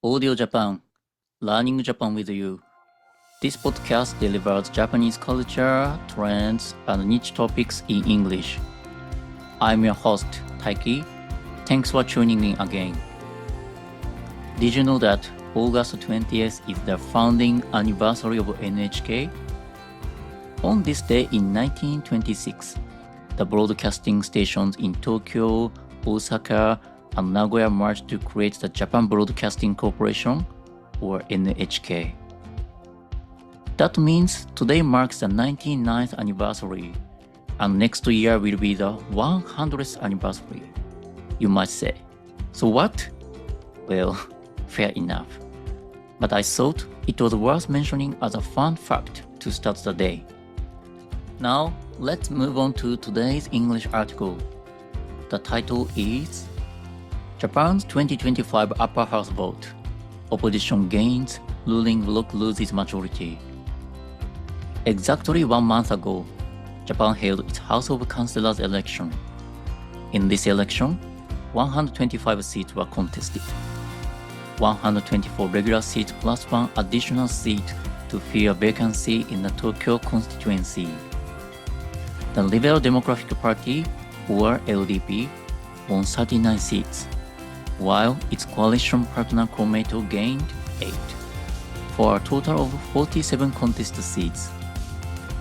Audio Japan, Learning Japan with you. This podcast delivers Japanese culture, trends, and niche topics in English. I'm your host, Taiki. Thanks for tuning in again. Did you know that August 20th is the founding anniversary of NHK? On this day in 1926, the broadcasting stations in Tokyo, Osaka, and Nagoya merged to create the Japan Broadcasting Corporation, or NHK. That means today marks the 99th anniversary, and next year will be the 100th anniversary. You might say, so what? Well, fair enough. But I thought it was worth mentioning as a fun fact to start the day. Now, let's move on to today's English article. The title is Japan's 2025 Upper House Vote. Opposition gains, ruling bloc loses majority. Exactly 1 month ago, Japan held its House of Councillors election. In this election, 125 seats were contested. 124 regular seats plus one additional seat to fill a vacancy in the Tokyo constituency. The Liberal Democratic Party, or LDP, won 39 seats, while its coalition partner Komeito gained 8, for a total of 47 contested seats.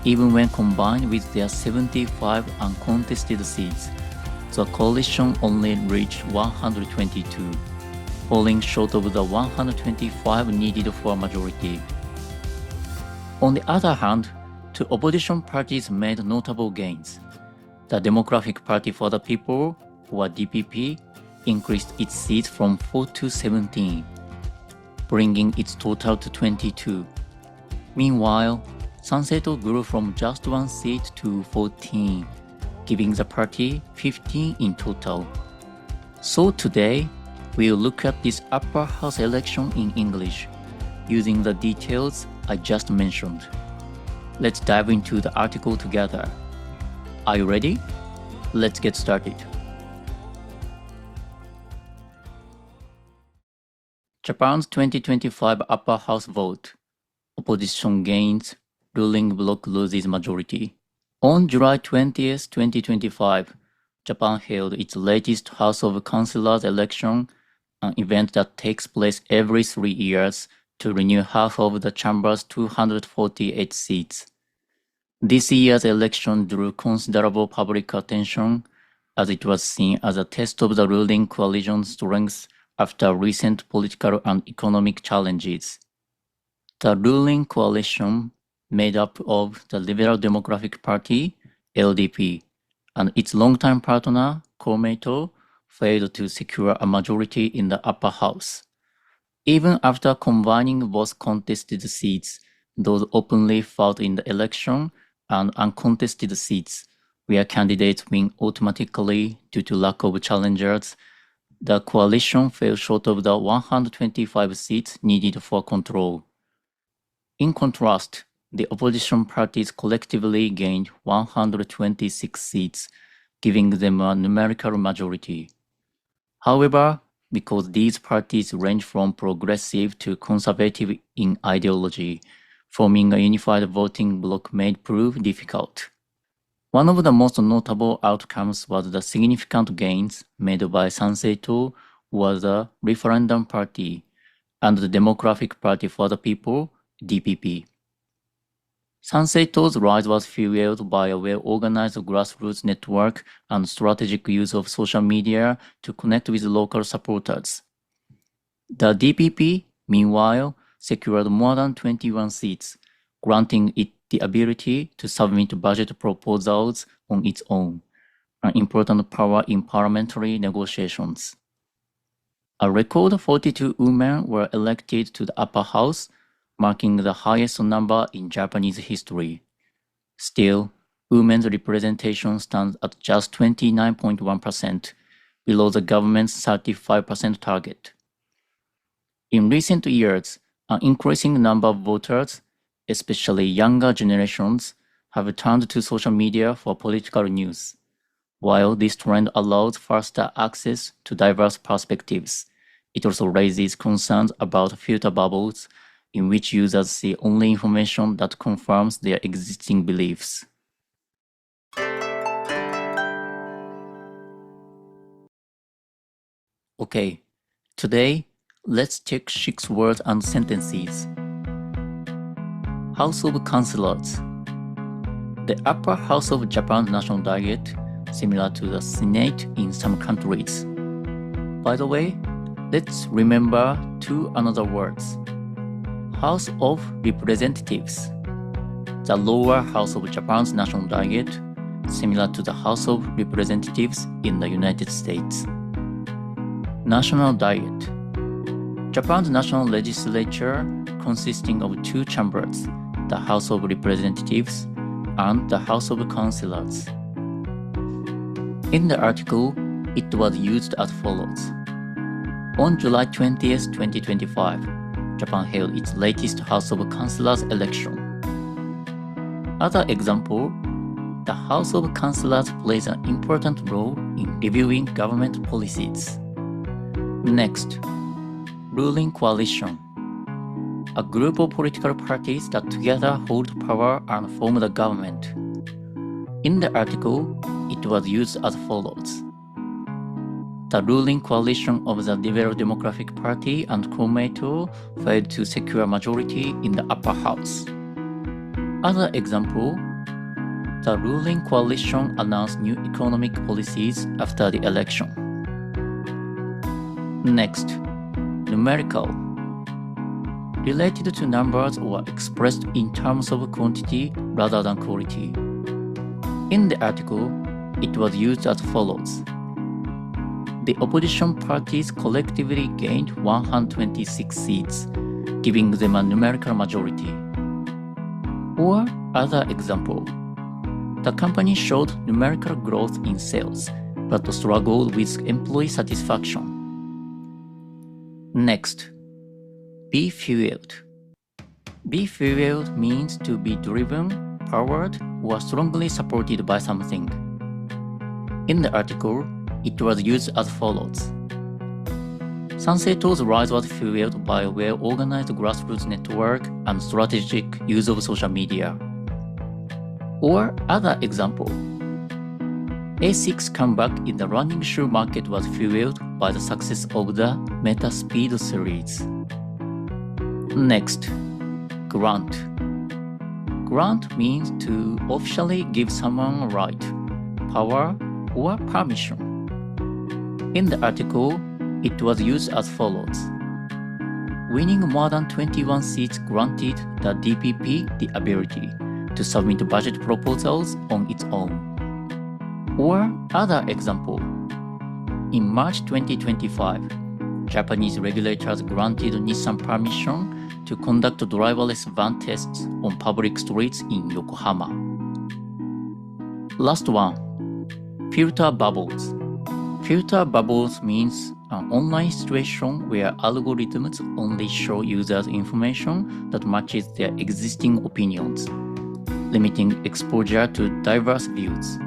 Even when combined with their 75 uncontested seats, the coalition only reached 122, falling short of the 125 needed for a majority. On the other hand, two opposition parties made notable gains. The Democratic Party for the People, or DPP, increased its seats from 4 to 17, bringing its total to 22. Meanwhile, Sanseito grew from just 1 seat to 14, giving the party 15 in total. So today, we'll look at this upper house election in English, using the details I just mentioned. Let's dive into the article together. Are you ready? Let's get started. Japan's 2025 upper house vote. Opposition gains, ruling bloc loses majority. On July 20th, 2025, Japan held its latest House of Councillors election, an event that takes place every 3 years to renew half of the chamber's 248 seats. This year's election drew considerable public attention, as it was seen as a test of the ruling coalition's strength after recent political and economic challenges. The ruling coalition, made up of the Liberal Democratic Party, LDP, and its longtime partner, Komeito, failed to secure a majority in the upper house. Even after combining both contested seats, those openly fought in the election, and uncontested seats, where candidates win automatically due to lack of challengers, the coalition fell short of the 125 seats needed for control. In contrast, the opposition parties collectively gained 126 seats, giving them a numerical majority. However, because these parties range from progressive to conservative in ideology, forming a unified voting bloc may prove difficult. One of the most notable outcomes was the significant gains made by Sanseito, or the Referendum Party, and the Democratic Party for the People, DPP. Sanseito's rise was fueled by a well-organized grassroots network and strategic use of social media to connect with local supporters. The DPP, meanwhile, secured more than 21 seats, granting it the ability to submit budget proposals on its own, an important power in parliamentary negotiations. A record 42 women were elected to the upper house, marking the highest number in Japanese history. Still, women's representation stands at just 29.1%, below the government's 35% target. In recent years, an increasing number of voters, especially younger generations, have turned to social media for political news. While this trend allows faster access to diverse perspectives, It also raises concerns about filter bubbles, in which users see only information that confirms their existing beliefs. Okay, today, let's check 6 words and sentences. House of Councillors. The upper house of Japan's national diet, similar to the Senate in some countries. By the way, let's remember 2 another words. House of Representatives. The lower house of Japan's national diet, similar to the House of Representatives in the United States. National Diet. Japan's national legislature consisting of 2 chambers, the House of Representatives and the House of Councillors. In the article, it was used as follows. On July 20th, 2025, Japan held its latest House of Councillors election. Other example, the House of Councillors plays an important role in reviewing government policies. Next, ruling coalition. A group of political parties that together hold power and form the government. In the article, it was used as follows. The ruling coalition of the Liberal Democratic Party and Komeito failed to secure a majority in the upper house. Other example, the ruling coalition announced new economic policies after the election. Next, numerical. Related to numbers or expressed in terms of quantity rather than quality. In the article, it was used as follows. The opposition parties collectively gained 126 seats, giving them a numerical majority. Or other example, the company showed numerical growth in sales, but struggled with employee satisfaction. Next, be fueled. Be fueled means to be driven, powered, or strongly supported by something. In the article, it was used as follows. Sanseto's rise was fueled by a well-organized grassroots network and strategic use of social media. Or other example, A6 comeback in the running shoe market was fueled by the success of the Meta Speed series. Next, grant. Grant means to officially give someone a right, power, or permission. In the article, it was used as follows. Winning more than 21 seats granted the DPP the ability to submit budget proposals on its own. Or other example, in March 2025, Japanese regulators granted Nissan permission to conduct driverless van tests on public streets in Yokohama. Last one, filter bubbles. Filter bubbles means an online situation where algorithms only show users information that matches their existing opinions, limiting exposure to diverse views.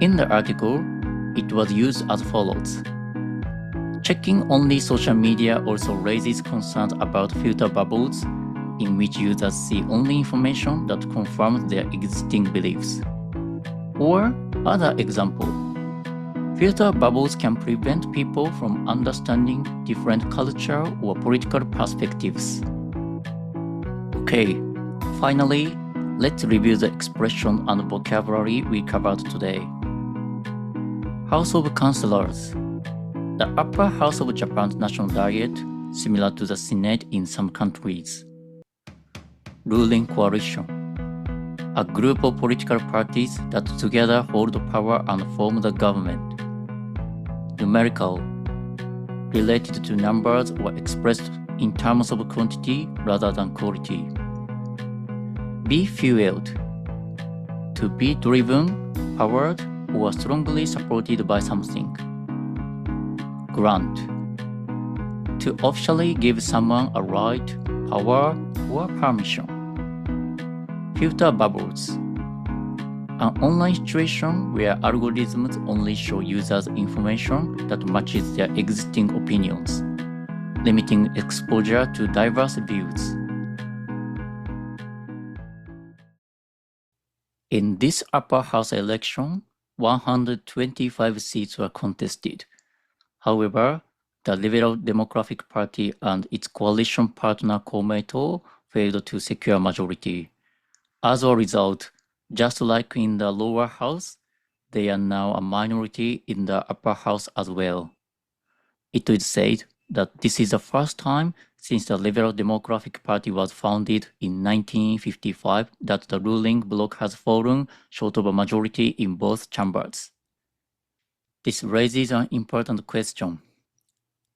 In the article, it was used as follows. Checking only social media also raises concerns about filter bubbles, in which users see only information that confirms their existing beliefs. Or other example, filter bubbles can prevent people from understanding different cultural or political perspectives. Okay, finally, let's review the expression and vocabulary we covered today. House of Councillors. The upper house of Japan's national diet, similar to the Senate in some countries. Ruling coalition. A group of political parties that together hold power and form the government. Numerical. Related to numbers or expressed in terms of quantity rather than quality. Be fueled. To be driven, powered, or strongly supported by something. Grant. To officially give someone a right, power, or permission. Filter bubbles. An online situation where algorithms only show users information that matches their existing opinions, limiting exposure to diverse views. In this upper house election, 125 seats were contested. However, the Liberal Democratic Party and its coalition partner Komeito failed to secure majority. As a result, just like in the lower house, they are now a minority in the upper house as well. It is said that this is the first time since the Liberal Democratic Party was founded in 1955 that the ruling bloc has fallen short of a majority in both chambers. This raises an important question.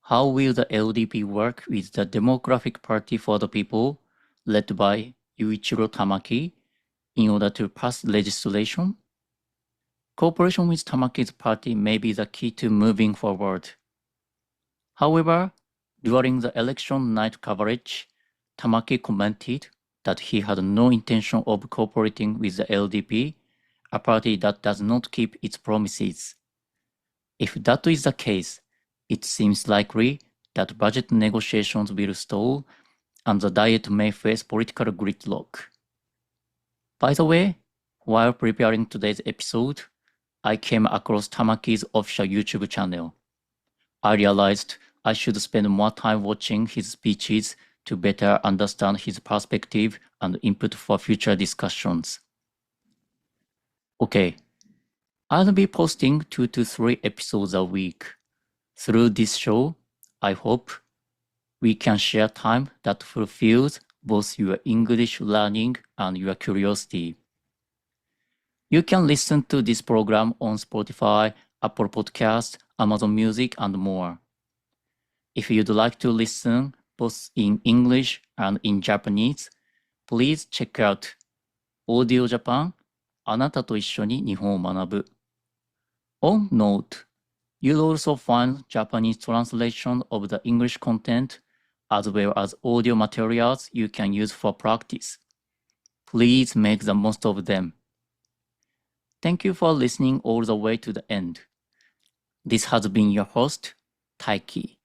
How will the LDP work with the Democratic Party for the People, led by Yuichiro Tamaki, in order to pass legislation? Cooperation with Tamaki's party may be the key to moving forward. However, during the election night coverage, Tamaki commented that he had no intention of cooperating with the LDP, a party that does not keep its promises. If that is the case, it seems likely that budget negotiations will stall and the Diet may face political gridlock. By the way, while preparing today's episode, I came across Tamaki's official YouTube channel. I realized I should spend more time watching his speeches to better understand his perspective and input for future discussions. Okay, I'll be posting 2 to 3 episodes a week. Through this show, I hope we can share time that fulfills both your English learning and your curiosity. You can listen to this program on Spotify, Apple Podcasts, Amazon Music, and more. If you'd like to listen both in English and in Japanese, please check out Audio Japan あなたと一緒に日本を学ぶ. On note, you'll also find Japanese translation of the English content as well as audio materials you can use for practice. Please make the most of them. Thank you for listening all the way to the end. This has been your host, Taiki.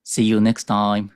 See you next time.